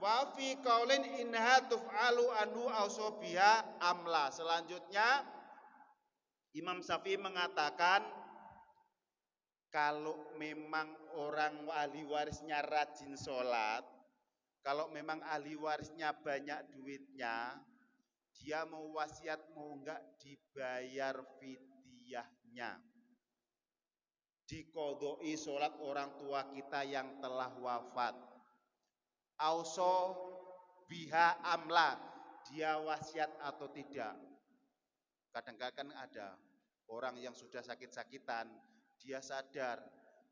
Wa fi qaulin innaha tuf'alu anu ausobiha amla. Selanjutnya Imam Syafi'i mengatakan kalau memang orang ahli warisnya rajin sholat, kalau memang ahli warisnya banyak duitnya, dia mau wasiat mau enggak dibayar fidyahnya. Dikodoi sholat orang tua kita yang telah wafat. Auso biha amla, dia wasiat atau tidak. Kadang-kadang ada orang yang sudah sakit-sakitan, dia sadar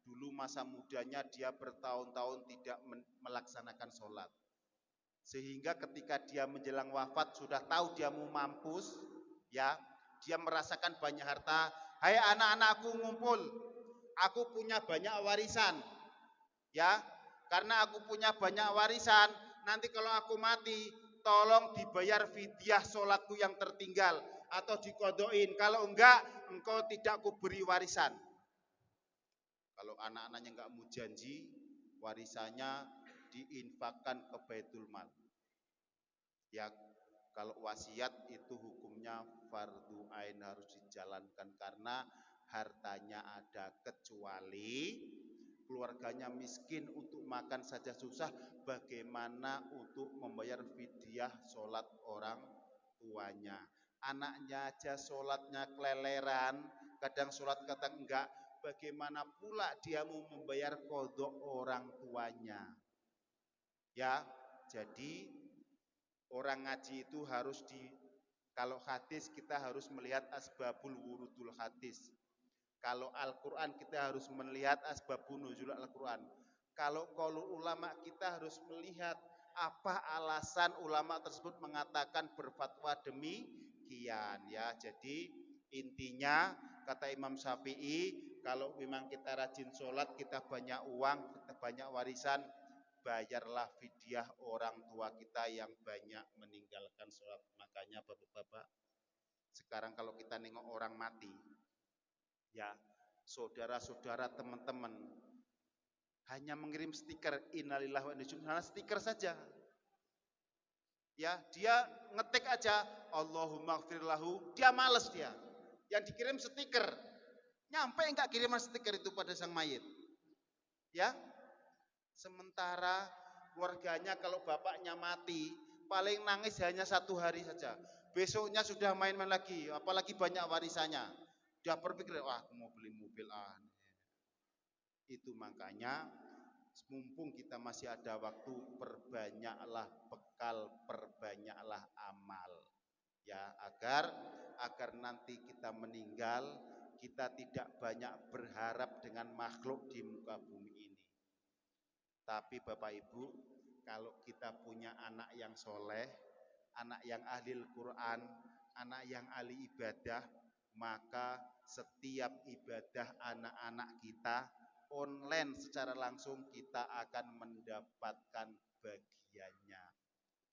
dulu masa mudanya dia bertahun-tahun tidak melaksanakan sholat. Sehingga ketika dia menjelang wafat sudah tahu dia mau mampus, ya, dia merasakan banyak harta. Hai anak-anakku ngumpul, aku punya banyak warisan, ya, karena aku punya banyak warisan. Nanti kalau aku mati, tolong dibayar fidyah sholatku yang tertinggal atau dikodoin. Kalau enggak, engkau tidak kuberi warisan. Kalau anak-anaknya enggak mau janji, warisannya diinfakkan ke Baitul Mal. Ya, kalau wasiat itu hukumnya fardu ain harus dijalankan karena hartanya ada, kecuali keluarganya miskin untuk makan saja susah, bagaimana untuk membayar fidyah sholat orang tuanya. Anaknya aja sholatnya keleleran, kadang sholat kadang enggak, bagaimana pula dia mau membayar qadha orang tuanya. Ya, jadi orang ngaji itu harus kalau hadis kita harus melihat asbabul wurudul hadis. Kalau Al-Quran kita harus melihat asbabun nuzul Al-Quran. Kalau qaulul ulama kita harus melihat apa alasan ulama tersebut mengatakan berfatwa demikian, ya. Jadi intinya kata Imam Syafi'i, kalau memang kita rajin sholat, kita banyak uang, kita banyak warisan, bayarlah fidyah orang tua kita yang banyak meninggalkan sholat. Makanya bapak-bapak, sekarang kalau kita nengok orang mati, ya, saudara-saudara, teman-teman hanya mengirim stiker innalillahi wa inna ilaihi raji'un, stiker saja. Ya, dia ngetik aja Allahumma ighfir lahu, dia males dia. Yang dikirim stiker. Nyampe enggak kiriman stiker itu pada sang mayit. Ya. Sementara keluarganya kalau bapaknya mati, paling nangis hanya 1 hari saja. Besoknya sudah main-main lagi, apalagi banyak warisannya. Dia berpikir, wah aku mau beli mobil. Itu makanya mumpung kita masih ada waktu, perbanyaklah bekal, perbanyaklah amal. Ya, agar nanti kita meninggal, kita tidak banyak berharap dengan makhluk di muka bumi ini. Tapi Bapak Ibu, kalau kita punya anak yang soleh, anak yang ahli Al-Quran, anak yang ahli ibadah, maka setiap ibadah anak-anak kita online secara langsung kita akan mendapatkan bagiannya.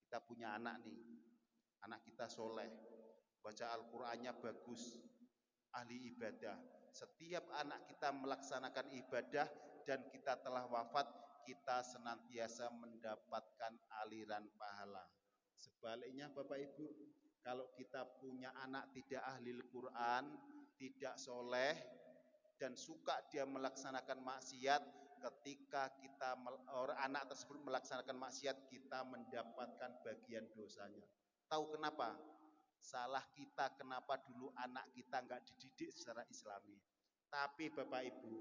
Kita punya anak nih, anak kita soleh, baca Al-Qurannya bagus, ahli ibadah. Setiap anak kita melaksanakan ibadah dan kita telah wafat, kita senantiasa mendapatkan aliran pahala. Sebaliknya Bapak Ibu, kalau kita punya anak tidak ahli Al-Quran, tidak soleh, dan suka dia melaksanakan maksiat, ketika anak tersebut melaksanakan maksiat, kita mendapatkan bagian dosanya. Tahu kenapa? Salah kita kenapa dulu anak kita nggak dididik secara islami. Tapi Bapak Ibu,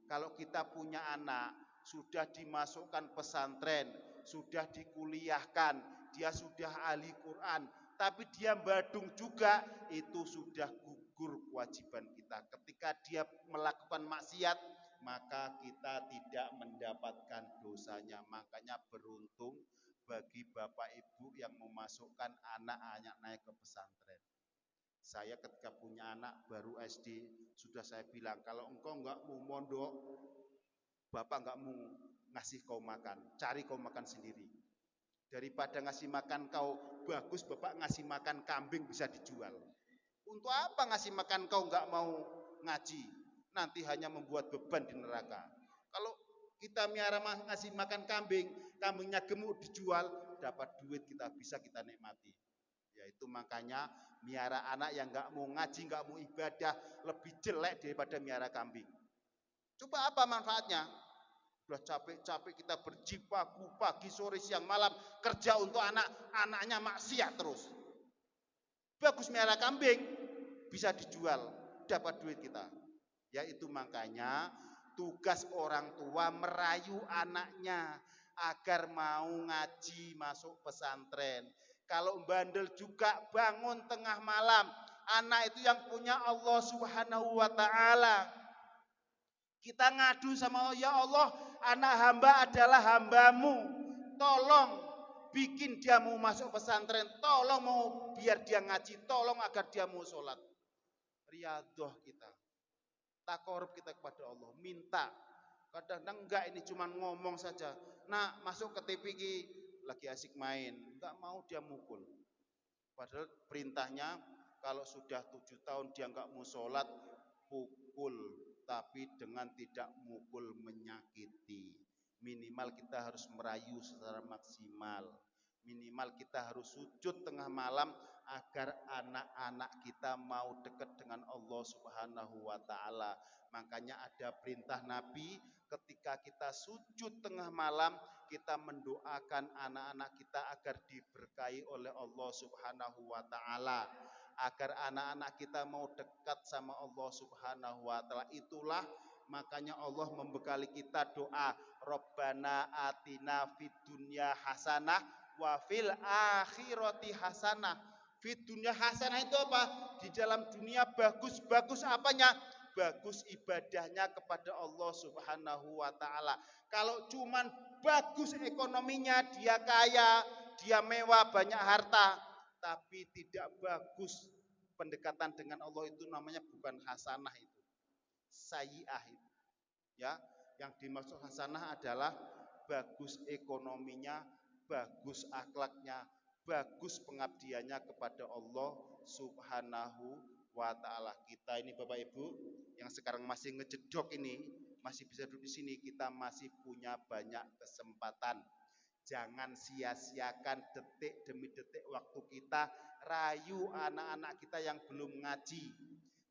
kalau kita punya anak sudah dimasukkan pesantren, sudah dikuliahkan, dia sudah ahli Quran, tapi dia badung juga, itu sudah gugur kewajiban kita. Ketika dia melakukan maksiat, maka kita tidak mendapatkan dosanya. Makanya beruntung bagi Bapak Ibu yang memasukkan anak-anaknya ke pesantren. Saya ketika punya anak baru SD, sudah saya bilang, kalau engkau enggak mau mondok, Bapak enggak mau ngasih kau makan, cari kau makan sendiri. Daripada ngasih makan kau, bagus Bapak ngasih makan kambing bisa dijual. Untuk apa ngasih makan kau enggak mau ngaji? Nanti hanya membuat beban di neraka. Kalau kita miara ngasih makan kambing, kambingnya gemuk dijual, dapat duit bisa kita nikmati. Yaitu makanya miara anak yang nggak mau ngaji, nggak mau ibadah lebih jelek daripada miara kambing. Coba apa manfaatnya? Udah capek-capek kita berjibaku pagi, sore, siang, malam kerja untuk anaknya maksiat terus. Bagus miara kambing, bisa dijual, dapat duit kita. Yaitu makanya tugas orang tua merayu anaknya agar mau ngaji masuk pesantren. Kalau bandel juga bangun tengah malam. Anak itu yang punya Allah Subhanahu wa ta'ala. Kita ngadu sama Allah, ya Allah, anak hamba adalah hambamu. Tolong bikin dia mau masuk pesantren. Tolong mau biar dia ngaji. Tolong agar dia mau sholat. Riyadhah kita. Takorup kita kepada Allah. Minta. Kadang-kadang enggak, ini cuma ngomong saja. Nah, masuk ke TV lagi asik main. Enggak mau dia mukul. Padahal perintahnya kalau sudah 7 tahun dia enggak mau sholat, pukul. Tapi dengan tidak mukul menyakiti. Minimal kita harus merayu secara maksimal. Minimal kita harus sujud tengah malam agar anak-anak kita mau dekat dengan Allah Subhanahu wa ta'ala. Makanya ada perintah Nabi, ketika kita sujud tengah malam, kita mendoakan anak-anak kita agar diberkahi oleh Allah Subhanahu wa ta'ala. Agar anak-anak kita mau dekat sama Allah Subhanahu wa ta'ala. Itulah makanya Allah membekali kita doa, Rabbana atina fid dunya hasanah wa fil akhirati hasanah. Fid dunya hasanah itu apa? Di dalam dunia bagus. Bagus apanya? Bagus ibadahnya kepada Allah Subhanahu wa ta'ala. Kalau cuman bagus ekonominya, dia kaya, dia mewah, banyak harta, tapi tidak bagus pendekatan dengan Allah, itu namanya bukan hasanah, itu sayyi'ah itu. Ya, yang dimaksud hasanah adalah bagus ekonominya, bagus akhlaknya, bagus pengabdiannya kepada Allah Subhanahu wa ta'ala. Kita ini Bapak Ibu yang sekarang masih ngejedok ini, masih bisa duduk di sini, kita masih punya banyak kesempatan. Jangan sia-siakan detik demi detik waktu kita. Rayu anak-anak kita yang belum ngaji,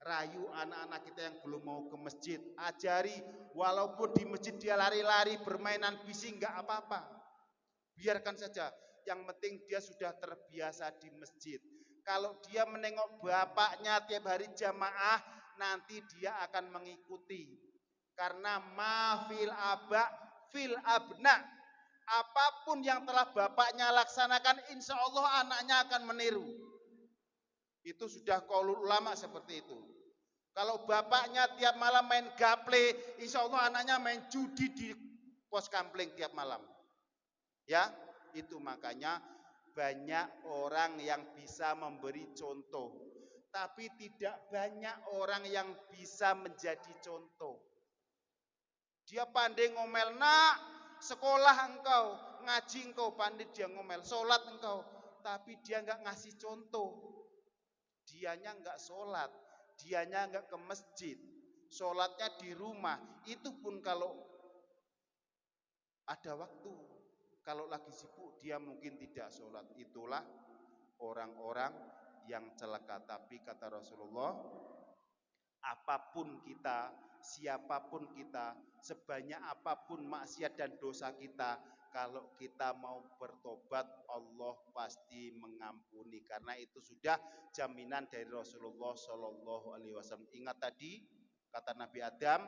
rayu anak-anak kita yang belum mau ke masjid. Ajari, walaupun di masjid dia lari-lari bermainan bising, enggak apa-apa, biarkan saja. Yang penting dia sudah terbiasa di masjid. Kalau dia menengok bapaknya tiap hari jamaah, nanti dia akan mengikuti. Karena ma fil aba fil abna. Apapun yang telah bapaknya laksanakan, insya Allah anaknya akan meniru. Itu sudah qaulul ulama seperti itu. Kalau bapaknya tiap malam main gaple, insya Allah anaknya main judi di pos kampling tiap malam. Ya, itu makanya banyak orang yang bisa memberi contoh, tapi tidak banyak orang yang bisa menjadi contoh. Dia pandai ngomel, nak, sekolah engkau, ngaji engkau, pandai dia ngomel, sholat engkau, tapi dia enggak ngasih contoh. Dianya enggak sholat, dianya enggak ke masjid, sholatnya di rumah. Itu pun kalau ada waktu. Kalau lagi sibuk dia mungkin tidak sholat. Itulah orang-orang yang celaka. Tapi kata Rasulullah, apapun kita, siapapun kita, sebanyak apapun maksiat dan dosa kita, kalau kita mau bertobat, Allah pasti mengampuni. Karena itu sudah jaminan dari Rasulullah Shallallahu Alaihi Wasallam. Ingat tadi kata Nabi Adam,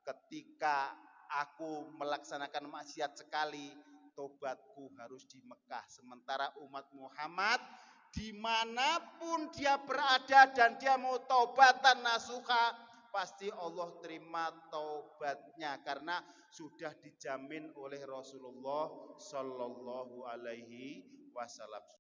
ketika aku melaksanakan maksiat sekali, tobatku harus di Mekah. Sementara umat Muhammad dimanapun dia berada dan dia mau taubatan nasuha, pasti Allah terima taubatnya karena sudah dijamin oleh Rasulullah Sallallahu Alaihi Wasallam.